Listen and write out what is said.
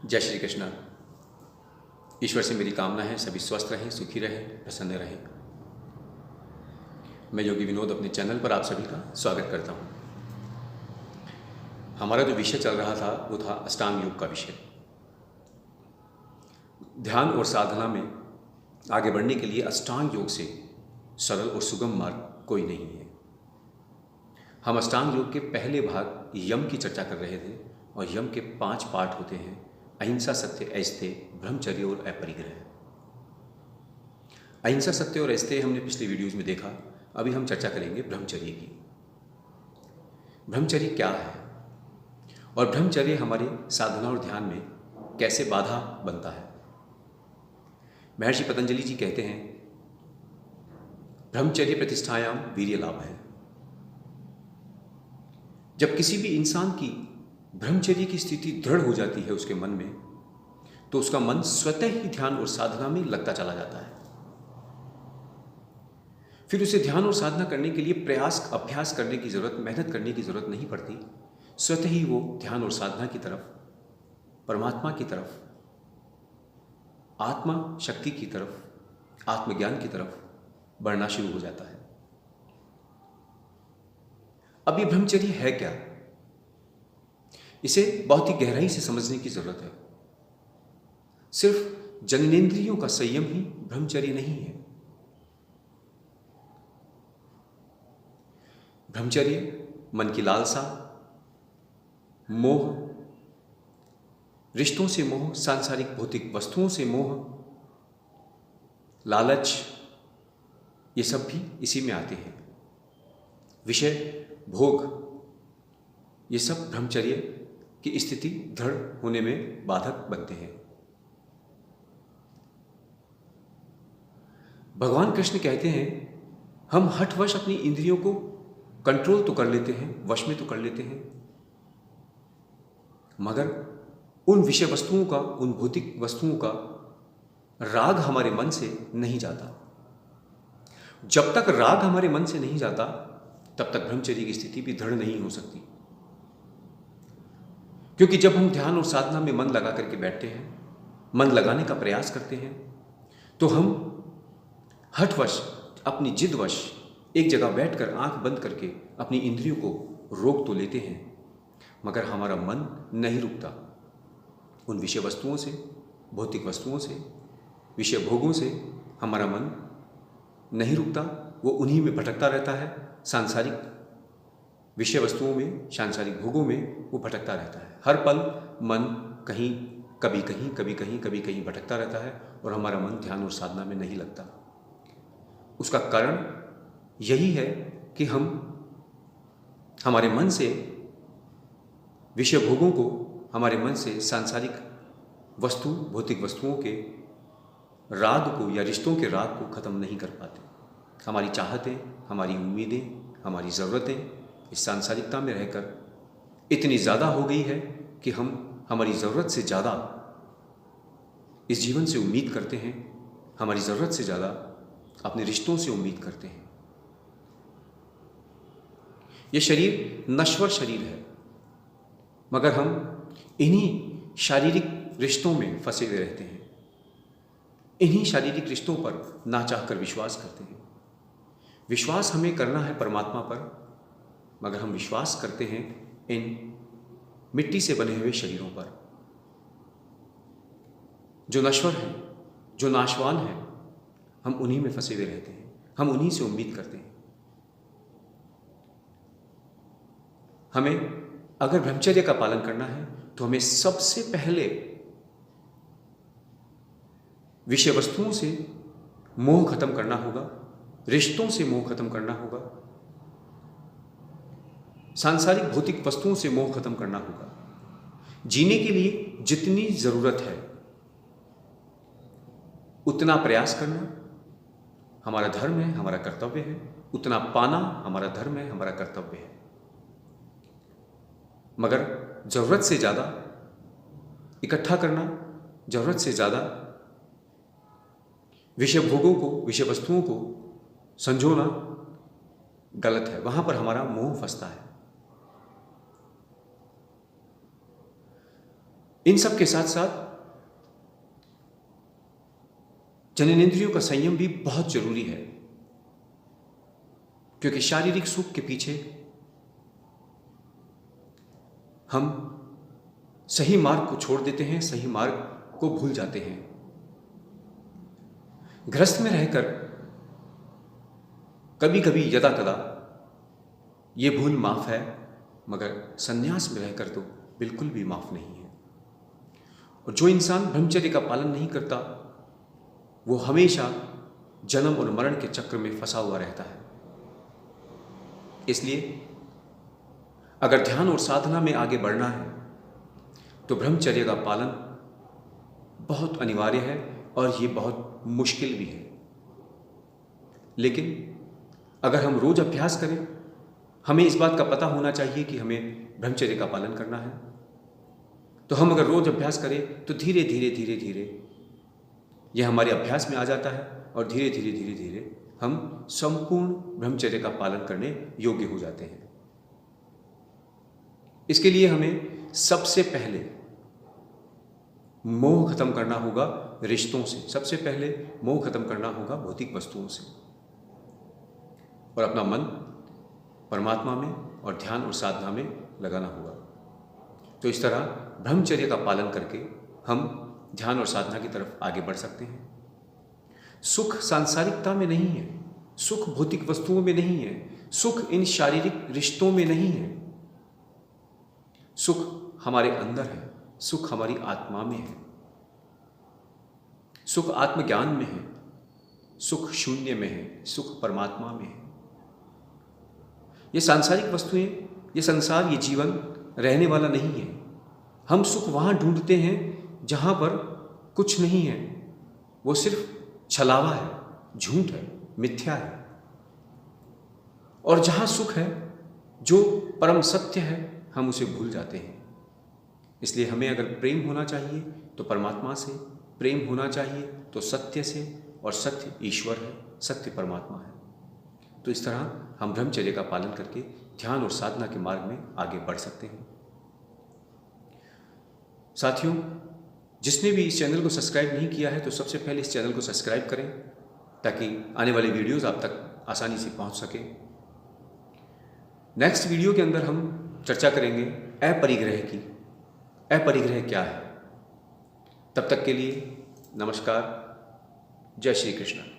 जय श्री कृष्ण। ईश्वर से मेरी कामना है सभी स्वस्थ रहें, सुखी रहें, प्रसन्न रहें। मैं योगी विनोद अपने चैनल पर आप सभी का स्वागत करता हूं। हमारा जो विषय चल रहा था वो था अष्टांग योग का विषय। ध्यान और साधना में आगे बढ़ने के लिए अष्टांग योग से सरल और सुगम मार्ग कोई नहीं है। हम अष्टांग योग के पहले भाग यम की चर्चा कर रहे थे और यम के 5 पार्ट होते हैं: अहिंसा, सत्य, ऐस्तेय, ब्रह्मचर्य और अपरिग्रह। अहिंसा, सत्य और ऐस्तेय हमने पिछले वीडियोज में देखा। अभी हम चर्चा करेंगे ब्रह्मचर्य की। ब्रह्मचर्य क्या है और ब्रह्मचर्य हमारे साधना और ध्यान में कैसे बाधा बनता है। महर्षि पतंजलि जी कहते हैं, ब्रह्मचर्य प्रतिष्ठायाम वीर्य लाभ है। जब किसी भी इंसान की ब्रह्मचर्य की स्थिति दृढ़ हो जाती है उसके मन में, तो उसका मन स्वतः ही ध्यान और साधना में लगता चला जाता है। फिर उसे ध्यान और साधना करने के लिए प्रयास, अभ्यास करने की जरूरत, मेहनत करने की जरूरत नहीं पड़ती। स्वतः ही वो ध्यान और साधना की तरफ, परमात्मा की तरफ, आत्मा शक्ति की तरफ, आत्मज्ञान की तरफ बढ़ना शुरू हो जाता है। अब ये ब्रह्मचर्य है क्या, इसे बहुत ही गहराई से समझने की जरूरत है। सिर्फ जननेंद्रियों का संयम ही ब्रह्मचर्य नहीं है। ब्रह्मचर्य मन की लालसा, मोह, रिश्तों से मोह, सांसारिक भौतिक वस्तुओं से मोह, लालच, ये सब भी इसी में आते हैं। विषय, भोग, ये सब ब्रह्मचर्य की स्थिति दृढ़ होने में बाधक बनते हैं। भगवान कृष्ण कहते हैं, हम हठवश अपनी इंद्रियों को कंट्रोल तो कर लेते हैं, वश में तो कर लेते हैं, मगर उन विषय वस्तुओं का, उन भौतिक वस्तुओं का राग हमारे मन से नहीं जाता। जब तक राग हमारे मन से नहीं जाता, तब तक ब्रह्मचर्य की स्थिति भी दृढ़ नहीं हो सकती। क्योंकि जब हम ध्यान और साधना में मन लगा करके बैठते हैं, मन लगाने का प्रयास करते हैं, तो हम हठवश, अपनी जिदवश एक जगह बैठकर आंख बंद करके अपनी इंद्रियों को रोक तो लेते हैं, मगर हमारा मन नहीं रुकता। उन विषय वस्तुओं से, भौतिक वस्तुओं से, विषय भोगों से हमारा मन नहीं रुकता। वो उन्हीं में भटकता रहता है। सांसारिक विषय वस्तुओं में, सांसारिक भोगों में वो भटकता रहता है। हर पल मन कहीं, कभी कहीं, कभी कहीं, कभी कहीं भटकता रहता है और हमारा मन ध्यान और साधना में नहीं लगता। उसका कारण यही है कि हम हमारे मन से विषय भोगों को, हमारे मन से सांसारिक वस्तु, भौतिक वस्तुओं के राग को या रिश्तों के राग को खत्म नहीं कर पाते। हमारी चाहतें, हमारी उम्मीदें, हमारी ज़रूरतें इस सांसारिकता में रहकर इतनी ज़्यादा हो गई है कि हम हमारी ज़रूरत से ज़्यादा इस जीवन से उम्मीद करते हैं, हमारी ज़रूरत से ज़्यादा अपने रिश्तों से उम्मीद करते हैं। ये शरीर नश्वर शरीर है, मगर हम इन्हीं शारीरिक रिश्तों में फंसे हुए रहते हैं। इन्हीं शारीरिक रिश्तों पर ना चाहकर विश्वास करते हैं। विश्वास हमें करना है परमात्मा पर, मगर हम विश्वास करते हैं इन मिट्टी से बने हुए शरीरों पर, जो नश्वर हैं, जो नाशवान हैं। हम उन्हीं में फंसे हुए रहते हैं, हम उन्हीं से उम्मीद करते हैं। हमें अगर ब्रह्मचर्य का पालन करना है तो हमें सबसे पहले विषय वस्तुओं से मोह खत्म करना होगा, रिश्तों से मोह खत्म करना होगा, सांसारिक भौतिक वस्तुओं से मोह खत्म करना होगा। जीने के लिए जितनी जरूरत है उतना प्रयास करना हमारा धर्म है, हमारा कर्तव्य है। उतना पाना हमारा धर्म है, हमारा कर्तव्य है। मगर जरूरत से ज़्यादा इकट्ठा करना, जरूरत से ज़्यादा विषय भोगों को, विषय वस्तुओं को संजोना गलत है। वहां पर हमारा मोह फंसता है। इन सब के साथ साथ जननेंद्रियों का संयम भी बहुत जरूरी है, क्योंकि शारीरिक सुख के पीछे हम सही मार्ग को छोड़ देते हैं, सही मार्ग को भूल जाते हैं। गृहस्थ में रहकर कभी कभी यदा कदा ये भूल माफ है, मगर संन्यास में रहकर तो बिल्कुल भी माफ नहीं है। और जो इंसान ब्रह्मचर्य का पालन नहीं करता वो हमेशा जन्म और मरण के चक्र में फंसा हुआ रहता है। इसलिए अगर ध्यान और साधना में आगे बढ़ना है तो ब्रह्मचर्य का पालन बहुत अनिवार्य है और ये बहुत मुश्किल भी है। लेकिन अगर हम रोज अभ्यास करें, हमें इस बात का पता होना चाहिए कि हमें ब्रह्मचर्य का पालन करना है, तो हम अगर रोज अभ्यास करें तो धीरे धीरे धीरे धीरे यह हमारे अभ्यास में आ जाता है और धीरे धीरे धीरे धीरे हम संपूर्ण ब्रह्मचर्य का पालन करने योग्य हो जाते हैं। इसके लिए हमें सबसे पहले मोह खत्म करना होगा रिश्तों से, सबसे पहले मोह खत्म करना होगा भौतिक वस्तुओं से, और अपना मन परमात्मा में और ध्यान और साधना में लगाना होगा। तो इस तरह ब्रह्मचर्य का पालन करके हम ध्यान और साधना की तरफ आगे बढ़ सकते हैं। सुख सांसारिकता में नहीं है, सुख भौतिक वस्तुओं में नहीं है, सुख इन शारीरिक रिश्तों में नहीं है। सुख हमारे अंदर है, सुख हमारी आत्मा में है, सुख आत्मज्ञान में है, सुख शून्य में है, सुख परमात्मा में है। ये सांसारिक वस्तुएं, ये संसार, ये जीवन रहने वाला नहीं है। हम सुख वहां ढूंढते हैं जहां पर कुछ नहीं है, वो सिर्फ छलावा है, झूठ है, मिथ्या है। और जहां सुख है, जो परम सत्य है, हम उसे भूल जाते हैं। इसलिए हमें अगर प्रेम होना चाहिए तो परमात्मा से, प्रेम होना चाहिए तो सत्य से, और सत्य ईश्वर है, सत्य परमात्मा है। तो इस तरह हम ब्रह्मचर्य का पालन करके ध्यान और साधना के मार्ग में आगे बढ़ सकते हैं। साथियों, जिसने भी इस चैनल को सब्सक्राइब नहीं किया है तो सबसे पहले इस चैनल को सब्सक्राइब करें ताकि आने वाली वीडियोस आप तक आसानी से पहुंच सके। नेक्स्ट वीडियो के अंदर हम चर्चा करेंगे अपरिग्रह की। अपरिग्रह क्या है? तब तक के लिए नमस्कार, जय श्री कृष्ण।